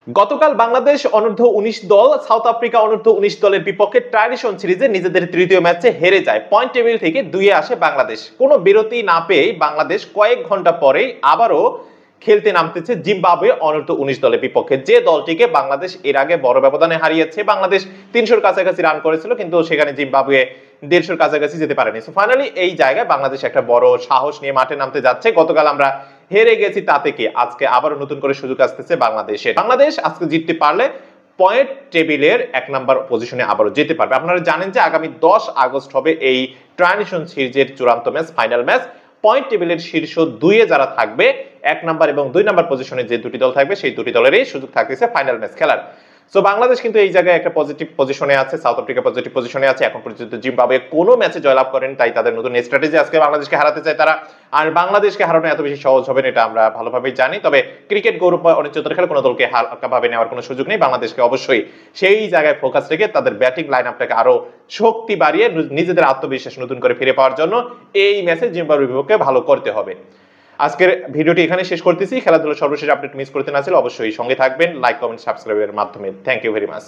গতকাল বাংলাদেশ অনূর্ধ্ব ১৯ দল সাউথ আফ্রিকা অনূর্ধ্ব ১৯ দলের বিপক্ষে ট্রাইনিশন সিরিজে নিজেদের তৃতীয় ম্যাচে হেরে যায়। পয়েন্ট টেবিল থেকে ২-এ আসে বাংলাদেশ। কোনো বিরতি না পেয়ে বাংলাদেশ কয়েক ঘন্টা পরেই আবারও খেলতে নামতেছে জিম্বাবুয়ে অনূর্ধ্ব ১৯ দলের বিপক্ষে, যে দলটিকে বাংলাদেশ এর আগে বড় ব্যবধানে হারিয়েছে। বাংলাদেশ ৩০০-র কাছাকাছি রান করেছিল, কিন্তু সেখানে জিম্বাবুয়ে ১৫০-র কাছাকাছি যেতে পারেনি। সো ফাইনালি এই জায়গায় বাংলাদেশ একটা বড় সাহস নিয়ে মাঠে নামতে যাচ্ছে। গতকাল আমরা হেরে গেছি, তাতে কি আজকে আবারও নতুন করে সুযোগ আসতেছে বাংলাদেশের। বাংলাদেশ আজকে জিততে পারলে পয়েন্ট টেবিলের ১ নাম্বার পজিশনে আবারও যেতে পারবে। আপনারা জানেন যে আগামী ১০ আগস্ট হবে এই ট্রাইনিশন সিরিজের চূড়ান্ত ম্যাচ, ফাইনাল ম্যাচ। পয়েন্ট টেবিলের শীর্ষ ২-এ যারা থাকবে, ১ নাম্বার এবং ২ নাম্বার পজিশনে যে দুটি দল থাকবে, সেই দুটি দলেরই সুযোগ থাকতেছে ফাইনাল ম্যাচ খেলার। সো বাংলাদেশ কিন্তু এই জায়গায় একটা পজিটিভ পজিশনে আছে, সাউথ আফ্রিকা পজিটিভ পজিশনে আছে। এখন পর্যন্ত জিম্বাবুয়ে কোনো ম্যাচে জয়লাভ করেন, তাই তাদের নতুন স্ট্র্যাটেজি আজকে বাংলাদেশকে হারাতে চায় তারা। আর বাংলাদেশকে হারানো এত বেশি সহজ হবে না, এটা আমরা ভালোভাবেই জানি। তবে ক্রিকেট গৌরব অনিশ্চয়তার খেলে কোনো দলকে হালকাভাবে নেওয়ার কোনো সুযোগ নেই। বাংলাদেশকে অবশ্যই সেই জায়গায় ফোকাস রেখে তাদের ব্যাটিং লাইন আপটাকে আরো শক্তি বাড়িয়ে নিজেদের আত্মবিশ্বাস নতুন করে ফিরে পাওয়ার জন্য এই ম্যাচে জিম্বাবুয়ের বিপক্ষে ভালো করতে হবে। আজকের ভিডিওটি এখানে শেষ করতেছি। খেলাধুলার সর্বশেষ আপডেট মিস করতে না চাইলে অবশ্যই সঙ্গে থাকবেন লাইক, কমেন্ট, সাবস্ক্রাইবের মাধ্যমে। Thank you very much.